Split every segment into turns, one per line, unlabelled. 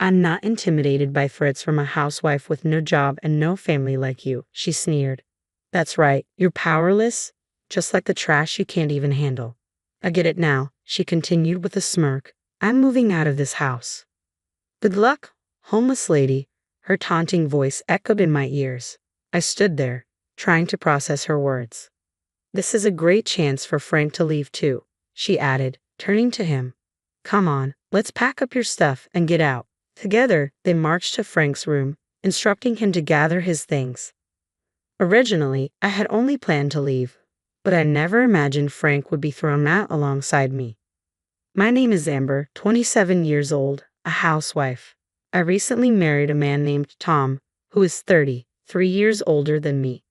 I'm not intimidated by threats from a housewife with no job and no family like you, she sneered. That's right, you're powerless, just like the trash you can't even handle. I get it now, she continued with a smirk. I'm moving out of this house. Good luck, homeless lady, her taunting voice echoed in my ears. I stood there, trying to process her words. This is a great chance for Frank to leave too, she added, turning to him. Come on, let's pack up your stuff and get out. Together, they marched to Frank's room, instructing him to gather his things. Originally, I had only planned to leave, but I never imagined Frank would be thrown out alongside me. My name is Amber, 27 years old, a housewife. I recently married a man named Tom, who is 30, 3 years older than me.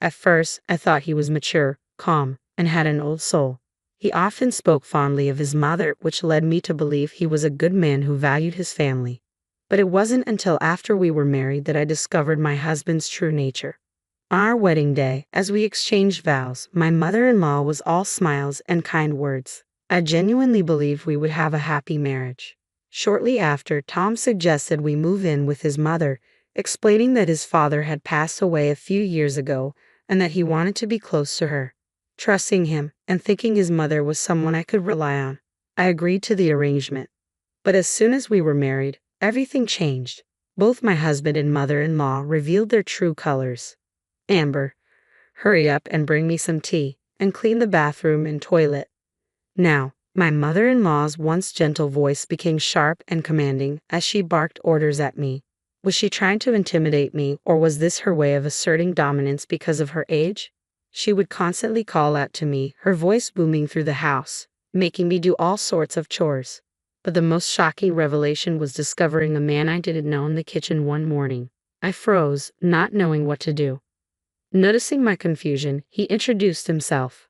At first, I thought he was mature, calm, and had an old soul. He often spoke fondly of his mother, which led me to believe he was a good man who valued his family. But it wasn't until after we were married that I discovered my husband's true nature. On our wedding day, as we exchanged vows, my mother-in-law was all smiles and kind words. I genuinely believed we would have a happy marriage. Shortly after, Tom suggested we move in with his mother, explaining that his father had passed away a few years ago and that he wanted to be close to her. Trusting him and thinking his mother was someone I could rely on, I agreed to the arrangement. But as soon as we were married, everything changed. Both my husband and mother-in-law revealed their true colors. Amber, hurry up and bring me some tea, and clean the bathroom and toilet. Now, my mother-in-law's once gentle voice became sharp and commanding as she barked orders at me. Was she trying to intimidate me, or was this her way of asserting dominance because of her age? She would constantly call out to me, her voice booming through the house, making me do all sorts of chores. But the most shocking revelation was discovering a man I didn't know in the kitchen one morning. I froze, not knowing what to do. Noticing my confusion, he introduced himself.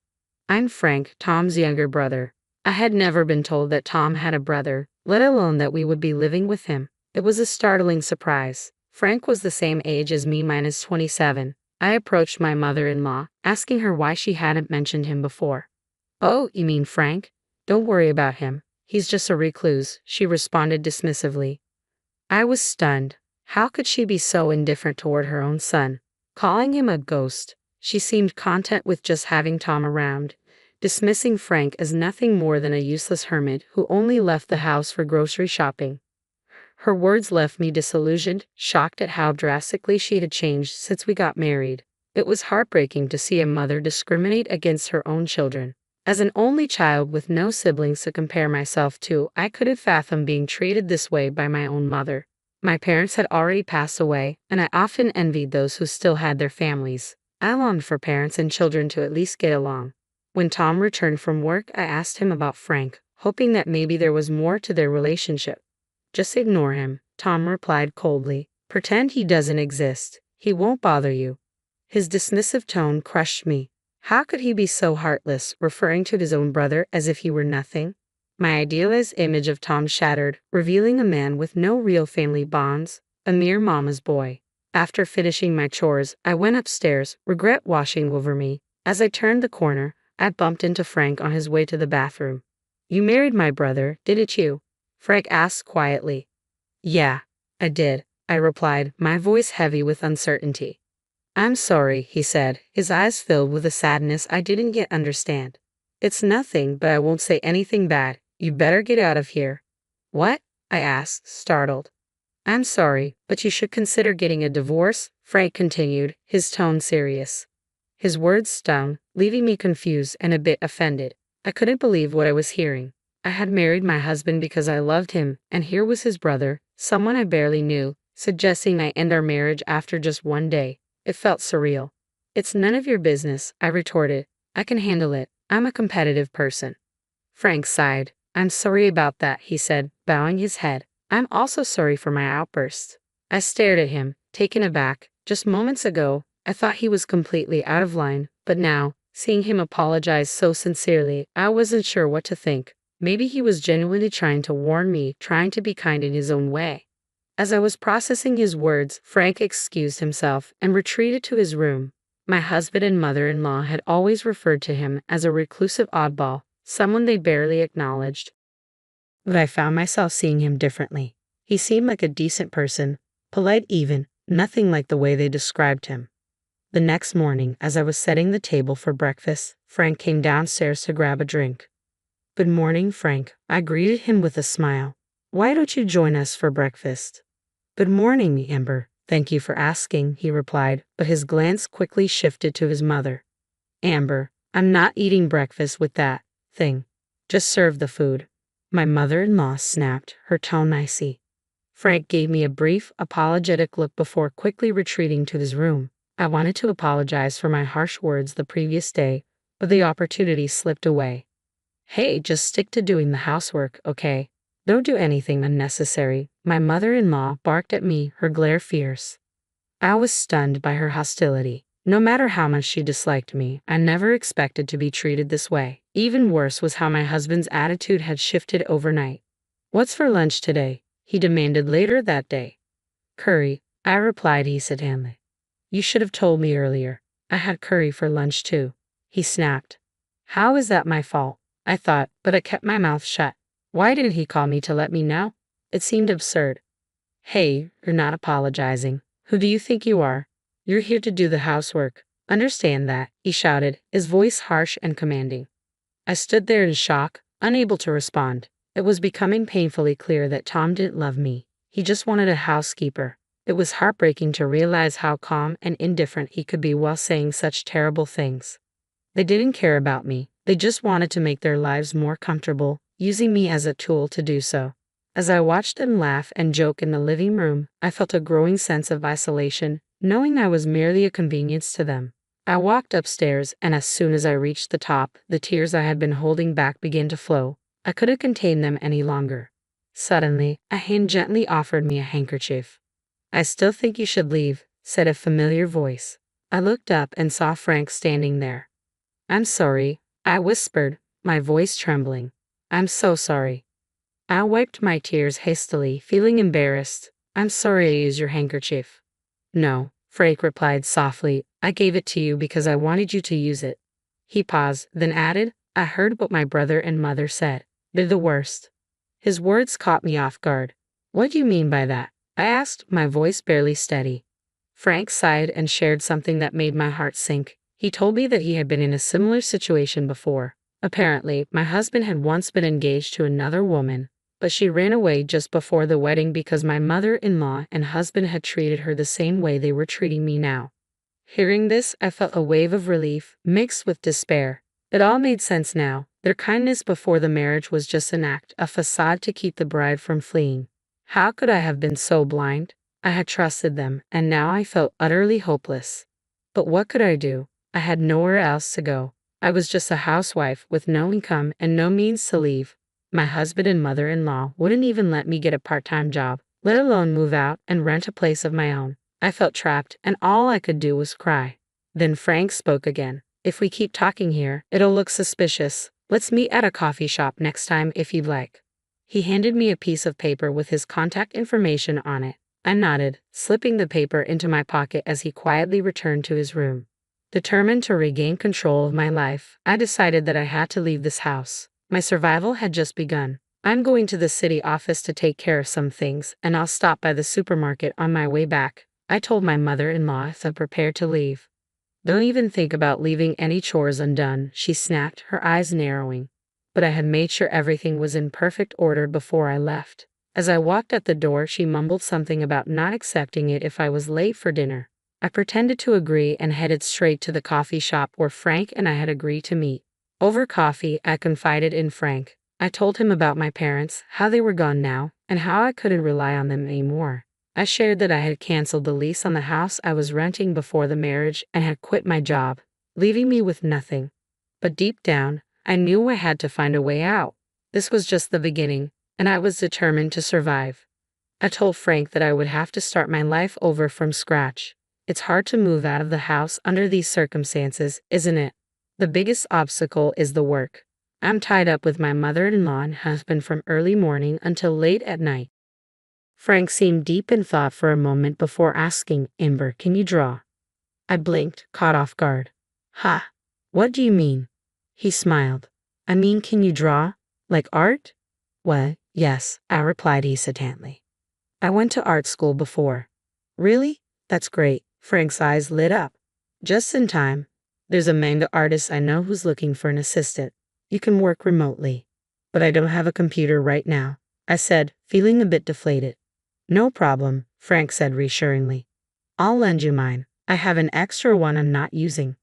I'm Frank, Tom's younger brother. I had never been told that Tom had a brother, let alone that we would be living with him. It was a startling surprise. Frank was the same age as me minus 27. I approached my mother-in-law, asking her why she hadn't mentioned him before. Oh, you mean Frank? Don't worry about him. He's just a recluse, she responded dismissively. I was stunned. How could she be so indifferent toward her own son? Calling him a ghost, she seemed content with just having Tom around, dismissing Frank as nothing more than a useless hermit who only left the house for grocery shopping. Her words left me disillusioned, shocked at how drastically she had changed since we got married. It was heartbreaking to see a mother discriminate against her own children. As an only child with no siblings to compare myself to, I couldn't fathom being treated this way by my own mother. My parents had already passed away, and I often envied those who still had their families. I longed for parents and children to at least get along. When Tom returned from work, I asked him about Frank, hoping that maybe there was more to their relationship. Just ignore him, Tom replied coldly. Pretend he doesn't exist. He won't bother you. His dismissive tone crushed me. How could he be so heartless, referring to his own brother as if he were nothing? My idealized image of Tom shattered, revealing a man with no real family bonds, a mere mama's boy. After finishing my chores, I went upstairs, regret washing over me. As I turned the corner, I bumped into Frank on his way to the bathroom. You married my brother, didn't you? Frank asked quietly. Yeah, I did, I replied, my voice heavy with uncertainty. I'm sorry, he said, his eyes filled with a sadness I didn't yet understand. It's nothing, but I won't say anything bad. You better get out of here. What? I asked, startled. I'm sorry, but you should consider getting a divorce, Frank continued, his tone serious. His words stung, leaving me confused and a bit offended. I couldn't believe what I was hearing. I had married my husband because I loved him, and here was his brother, someone I barely knew, suggesting I end our marriage after just one day. It felt surreal. It's none of your business, I retorted. I can handle it. I'm a competitive person. Frank sighed. I'm sorry about that, he said, bowing his head. I'm also sorry for my outburst. I stared at him, taken aback. Just moments ago, I thought he was completely out of line, but now, seeing him apologize so sincerely, I wasn't sure what to think. Maybe he was genuinely trying to warn me, trying to be kind in his own way. As I was processing his words, Frank excused himself and retreated to his room. My husband and mother-in-law had always referred to him as a reclusive oddball, someone they barely acknowledged. But I found myself seeing him differently. He seemed like a decent person, polite even, nothing like the way they described him. The next morning, as I was setting the table for breakfast, Frank came downstairs to grab a drink. "Good morning, Frank," I greeted him with a smile. "Why don't you join us for breakfast?" "Good morning, Amber. Thank you for asking," he replied, but his glance quickly shifted to his mother. "Amber, I'm not eating breakfast with that thing. Just serve the food." My mother-in-law snapped, her tone icy. Frank gave me a brief, apologetic look before quickly retreating to his room. I wanted to apologize for my harsh words the previous day, but the opportunity slipped away. "Hey, just stick to doing the housework, okay? Don't do anything unnecessary," my mother-in-law barked at me, her glare fierce. I was stunned by her hostility. No matter how much she disliked me, I never expected to be treated this way. Even worse was how my husband's attitude had shifted overnight. "What's for lunch today?" he demanded later that day. "Curry," I replied hesitantly. "You should have told me earlier. I had curry for lunch too," he snapped. "How is that my fault?" I thought, but I kept my mouth shut. Why didn't he call me to let me know? It seemed absurd. "Hey, you're not apologizing. Who do you think you are? You're here to do the housework. Understand that," he shouted, his voice harsh and commanding. I stood there in shock, unable to respond. It was becoming painfully clear that Tom didn't love me. He just wanted a housekeeper. It was heartbreaking to realize how calm and indifferent he could be while saying such terrible things. They didn't care about me. They just wanted to make their lives more comfortable, using me as a tool to do so. As I watched them laugh and joke in the living room, I felt a growing sense of isolation, knowing I was merely a convenience to them. I walked upstairs, and as soon as I reached the top, the tears I had been holding back began to flow. I couldn't contain them any longer. Suddenly, a hand gently offered me a handkerchief. "I still think you should leave," said a familiar voice. I looked up and saw Frank standing there. "I'm sorry," I whispered, my voice trembling. "I'm so sorry." I wiped my tears hastily, feeling embarrassed. "I'm sorry I used your handkerchief." "No," Frank replied softly. "I gave it to you because I wanted you to use it." He paused, then added, "I heard what my brother and mother said. They're the worst." His words caught me off guard. "What do you mean by that?" I asked, my voice barely steady. Frank sighed and shared something that made my heart sink. He told me that he had been in a similar situation before. Apparently, my husband had once been engaged to another woman, but she ran away just before the wedding because my mother-in-law and husband had treated her the same way they were treating me now. Hearing this, I felt a wave of relief, mixed with despair. It all made sense now. Their kindness before the marriage was just an act, a facade to keep the bride from fleeing. How could I have been so blind? I had trusted them, and now I felt utterly hopeless. But what could I do? I had nowhere else to go. I was just a housewife with no income and no means to leave. My husband and mother-in-law wouldn't even let me get a part-time job, let alone move out and rent a place of my own. I felt trapped, and all I could do was cry. Then Frank spoke again. "If we keep talking here, it'll look suspicious. Let's meet at a coffee shop next time if you'd like." He handed me a piece of paper with his contact information on it. I nodded, slipping the paper into my pocket as he quietly returned to his room. Determined to regain control of my life, I decided that I had to leave this house. My survival had just begun. "I'm going to the city office to take care of some things, and I'll stop by the supermarket on my way back," I told my mother-in-law as I prepared to leave. "Don't even think about leaving any chores undone," she snapped, her eyes narrowing. But I had made sure everything was in perfect order before I left. As I walked at the door, she mumbled something about not accepting it if I was late for dinner. I pretended to agree and headed straight to the coffee shop where Frank and I had agreed to meet. Over coffee, I confided in Frank. I told him about my parents, how they were gone now, and how I couldn't rely on them anymore. I shared that I had canceled the lease on the house I was renting before the marriage and had quit my job, leaving me with nothing. But deep down, I knew I had to find a way out. This was just the beginning, and I was determined to survive. I told Frank that I would have to start my life over from scratch. It's hard to move out of the house under these circumstances, isn't it? The biggest obstacle is the work. I'm tied up with my mother-in-law and husband from early morning until late at night. Frank seemed deep in thought for a moment before asking, "Amber, can you draw?" I blinked, caught off guard. "Ha! What do you mean?" He smiled. "I mean, can you draw? Like art?" "Well, yes," I replied hesitantly. I went to art school before. Really? That's great. Frank's eyes lit up. Just in time. There's a manga artist I know who's looking for an assistant. You can work remotely. But I don't have a computer right now, I said, feeling a bit deflated. No problem, Frank said reassuringly. I'll lend you mine. I have an extra one I'm not using.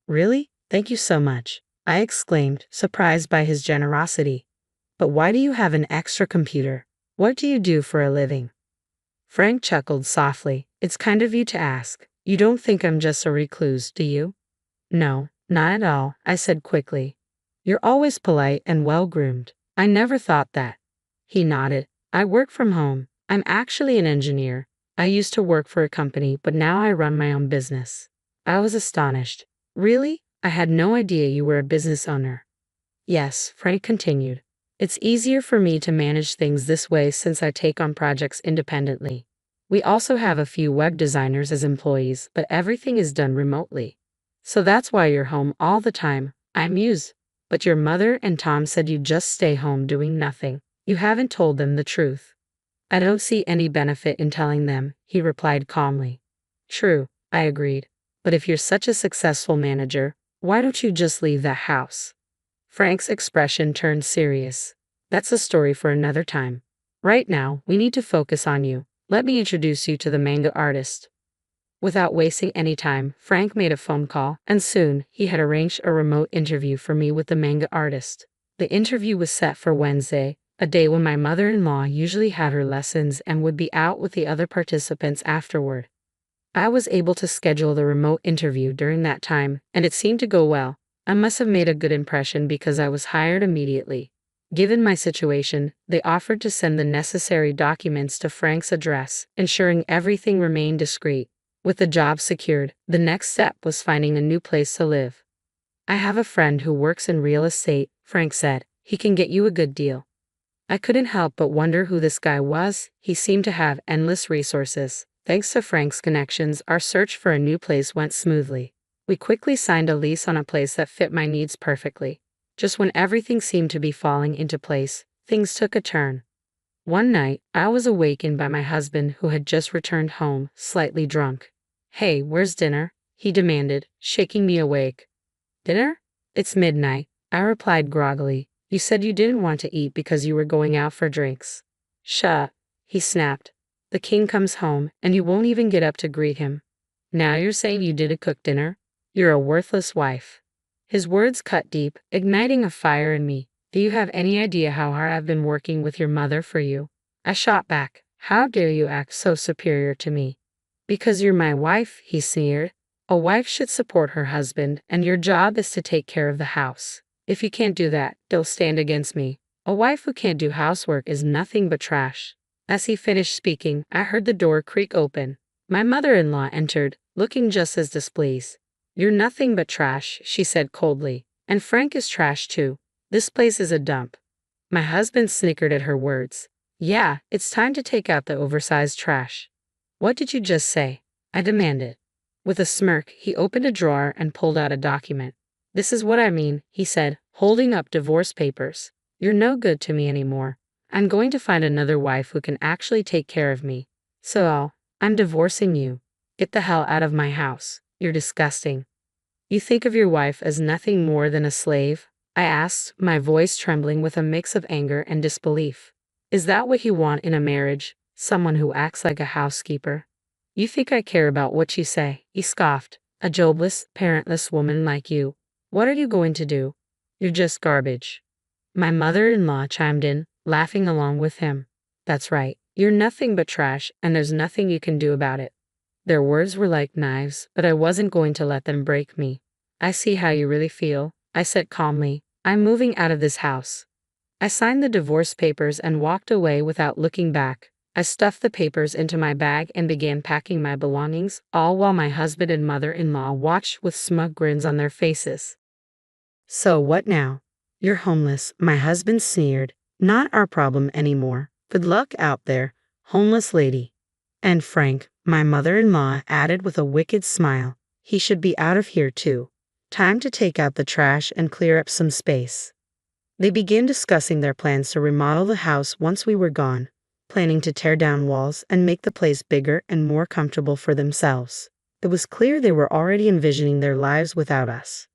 Really? Thank you so much, I exclaimed, surprised by his generosity. But why do you have an extra computer? What do you do for a living? Frank chuckled softly. It's kind of you to ask. You don't think I'm just a recluse, do you? No, not at all, I said quickly. You're always polite and well-groomed. I never thought that. He nodded. I work from home. I'm actually an engineer. I used to work for a company, but now I run my own business. I was astonished. Really? I had no idea you were a business owner. Yes, Frank continued. It's easier for me to manage things this way since I take on projects independently. We also have a few web designers as employees, but everything is done remotely. So that's why you're home all the time, I mused. But your mother and Tom said you'd just stay home doing nothing. You haven't told them the truth. I don't see any benefit in telling them, he replied calmly. True, I agreed. But if you're such a successful manager, why don't you just leave that house? Frank's expression turned serious. That's a story for another time. Right now, we need to focus on you. Let me introduce you to the manga artist. Without wasting any time, Frank made a phone call, and soon, he had arranged a remote interview for me with the manga artist. The interview was set for Wednesday, a day when my mother-in-law usually had her lessons and would be out with the other participants afterward. I was able to schedule the remote interview during that time, and it seemed to go well. I must have made a good impression because I was hired immediately. Given my situation, they offered to send the necessary documents to Frank's address, ensuring everything remained discreet. With the job secured, the next step was finding a new place to live. I have a friend who works in real estate, Frank said. He can get you a good deal. I couldn't help but wonder who this guy was. He seemed to have endless resources. Thanks to Frank's connections, our search for a new place went smoothly. We quickly signed a lease on a place that fit my needs perfectly. Just when everything seemed to be falling into place, things took a turn. One night, I was awakened by my husband who had just returned home, slightly drunk. Hey, where's dinner? He demanded, shaking me awake. Dinner? It's midnight, I replied groggily. You said you didn't want to eat because you were going out for drinks. Shut up, he snapped. The king comes home, and you won't even get up to greet him. Now you're saying you didn't cook dinner? You're a worthless wife. His words cut deep, igniting a fire in me. Do you have any idea how hard I've been working with your mother for you? I shot back. How dare you act so superior to me? Because you're my wife, he sneered. A wife should support her husband, and your job is to take care of the house. If you can't do that, don't stand against me. A wife who can't do housework is nothing but trash. As he finished speaking, I heard the door creak open. My mother-in-law entered, looking just as displeased. You're nothing but trash, she said coldly. And Frank is trash too. This place is a dump. My husband snickered at her words. Yeah, it's time to take out the oversized trash. What did you just say? I demanded. With a smirk, he opened a drawer and pulled out a document. This is what I mean, he said, holding up divorce papers. You're no good to me anymore. I'm going to find another wife who can actually take care of me. So I'm divorcing you. Get the hell out of my house. You're disgusting. You think of your wife as nothing more than a slave? I asked, my voice trembling with a mix of anger and disbelief. Is that what you want in a marriage? Someone who acts like a housekeeper? You think I care about what you say? He scoffed. A jobless, parentless woman like you. What are you going to do? You're just garbage. My mother-in-law chimed in, laughing along with him. That's right. You're nothing but trash, and there's nothing you can do about it. Their words were like knives, but I wasn't going to let them break me. I see how you really feel, I said calmly. I'm moving out of this house. I signed the divorce papers and walked away without looking back. I stuffed the papers into my bag and began packing my belongings, all while my husband and mother-in-law watched with smug grins on their faces. So what now? You're homeless, my husband sneered. Not our problem anymore. Good luck out there, homeless lady. And Frank, my mother-in-law added with a wicked smile. He should be out of here too. Time to take out the trash and clear up some space. They began discussing their plans to remodel the house once we were gone. planning to tear down walls and make the place bigger and more comfortable for themselves. It was clear they were already envisioning their lives without us.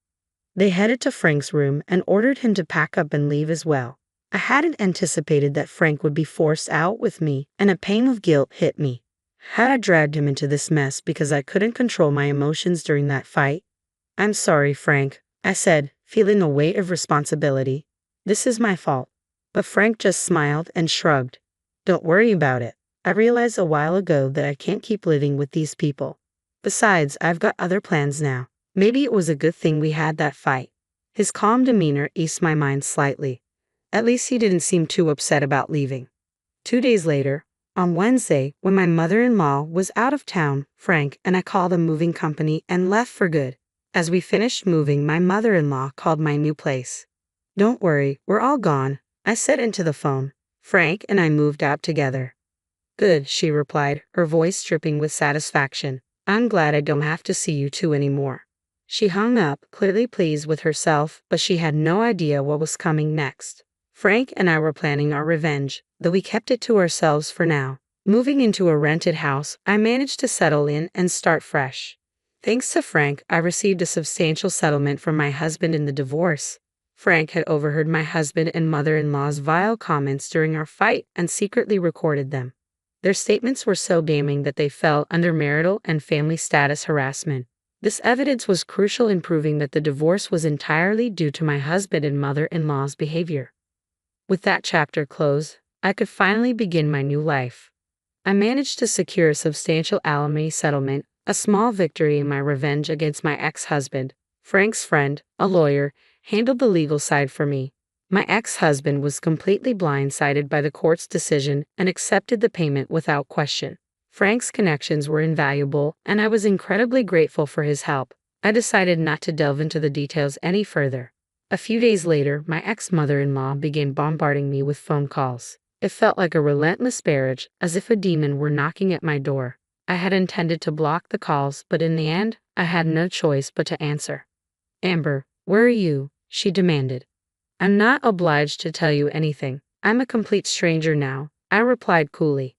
They headed to Frank's room and ordered him to pack up and leave as well. I hadn't anticipated that Frank would be forced out with me, and a pang of guilt hit me. Had I dragged him into this mess because I couldn't control my emotions during that fight? "I'm sorry, Frank," I said, feeling a weight of responsibility. "This is my fault." But Frank just smiled and shrugged. "Don't worry about it. I realized a while ago that I can't keep living with these people. Besides, I've got other plans now. Maybe it was a good thing we had that fight." His calm demeanor eased my mind slightly. At least he didn't seem too upset about leaving. 2 days later, on Wednesday, when my mother-in-law was out of town, Frank and I called a moving company and left for good. As we finished moving, my mother-in-law called my new place. "Don't worry, we're all gone," I said into the phone. "Frank and I moved out together." "Good," she replied, her voice dripping with satisfaction. "I'm glad I don't have to see you two anymore." She hung up, clearly pleased with herself, but she had no idea what was coming next. Frank and I were planning our revenge, though we kept it to ourselves for now. Moving into a rented house, I managed to settle in and start fresh. Thanks to Frank, I received a substantial settlement from my husband in the divorce. Frank had overheard my husband and mother-in-law's vile comments during our fight and secretly recorded them. Their statements were so damning that they fell under marital and family status harassment. This evidence was crucial in proving that the divorce was entirely due to my husband and mother-in-law's behavior. With that chapter closed, I could finally begin my new life. I managed to secure a substantial alimony settlement, a small victory in my revenge against my ex-husband. Frank's friend, a lawyer, handled the legal side for me. My ex-husband was completely blindsided by the court's decision and accepted the payment without question. Frank's connections were invaluable, and I was incredibly grateful for his help. I decided not to delve into the details any further. A few days later, my ex-mother-in-law began bombarding me with phone calls. It felt like a relentless barrage, as if a demon were knocking at my door. I had intended to block the calls, but in the end, I had no choice but to answer. "Amber, where are you?" she demanded. "I'm not obliged to tell you anything. I'm a complete stranger now," I replied coolly.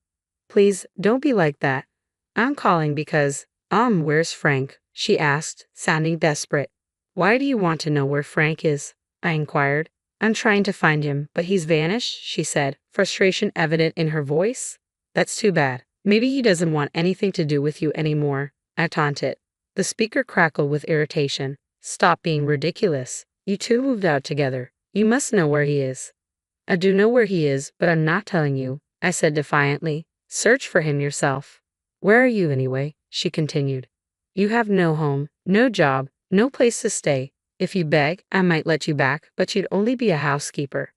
"Please, don't be like that. I'm calling because, where's Frank?" she asked, sounding desperate. "Why do you want to know where Frank is?" I inquired. "I'm trying to find him, but he's vanished," she said, frustration evident in her voice. "That's too bad. Maybe he doesn't want anything to do with you anymore," I taunted. The speaker crackled with irritation. "Stop being ridiculous. You two moved out together. You must know where he is." "I do know where he is, but I'm not telling you," I said defiantly. "Search for him yourself." "Where are you anyway?" she continued. "You have no home, no job, no place to stay. If you beg, I might let you back, but you'd only be a housekeeper."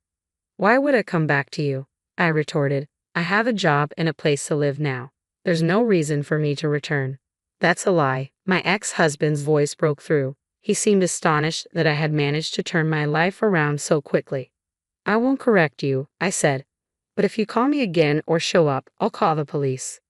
"Why would I come back to you?" I retorted. "I have a job and a place to live now. There's no reason for me to return." "That's a lie." My ex-husband's voice broke through. He seemed astonished that I had managed to turn my life around so quickly. "I won't correct you," I said. "But if you call me again or show up, I'll call the police."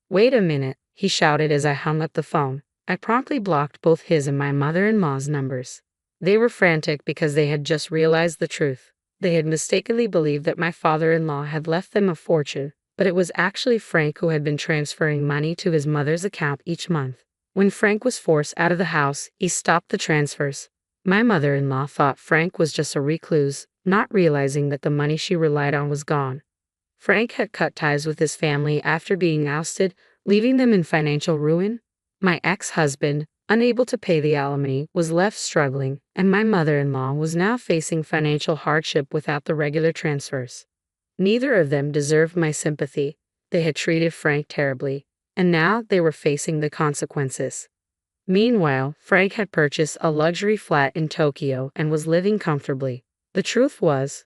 "Wait a minute," he shouted as I hung up the phone. I promptly blocked both his and my mother-in-law's numbers. They were frantic because they had just realized the truth. They had mistakenly believed that my father-in-law had left them a fortune, but it was actually Frank who had been transferring money to his mother's account each month. When Frank was forced out of the house, he stopped the transfers. My mother-in-law thought Frank was just a recluse, not realizing that the money she relied on was gone. Frank had cut ties with his family after being ousted, leaving them in financial ruin. My ex-husband, unable to pay the alimony, was left struggling, and my mother-in-law was now facing financial hardship without the regular transfers. Neither of them deserved my sympathy. They had treated Frank terribly, and now they were facing the consequences. Meanwhile, Frank had purchased a luxury flat in Tokyo and was living comfortably. The truth was,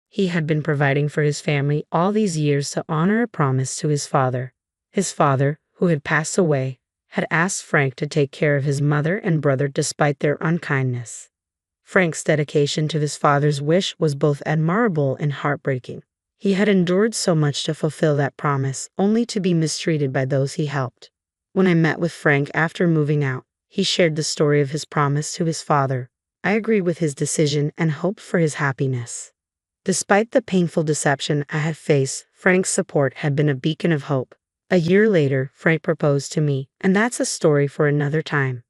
he had been providing for his family all these years to honor a promise to his father. His father, who had passed away, had asked Frank to take care of his mother and brother despite their unkindness. Frank's dedication to his father's wish was both admirable and heartbreaking. He had endured so much to fulfill that promise, only to be mistreated by those he helped. When I met with Frank after moving out, he shared the story of his promise to his father. I agreed with his decision and hoped for his happiness. Despite the painful deception I had faced, Frank's support had been a beacon of hope. A year later, Frank proposed to me, and that's a story for another time.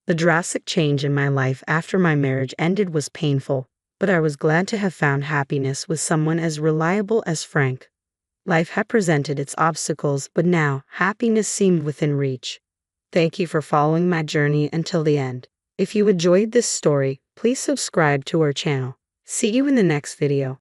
The drastic change in my life after my marriage ended was painful, but I was glad to have found happiness with someone as reliable as Frank. Life had presented its obstacles, but now happiness seemed within reach. Thank you for following my journey until the end. If you enjoyed this story, please subscribe to our channel. See you in the next video.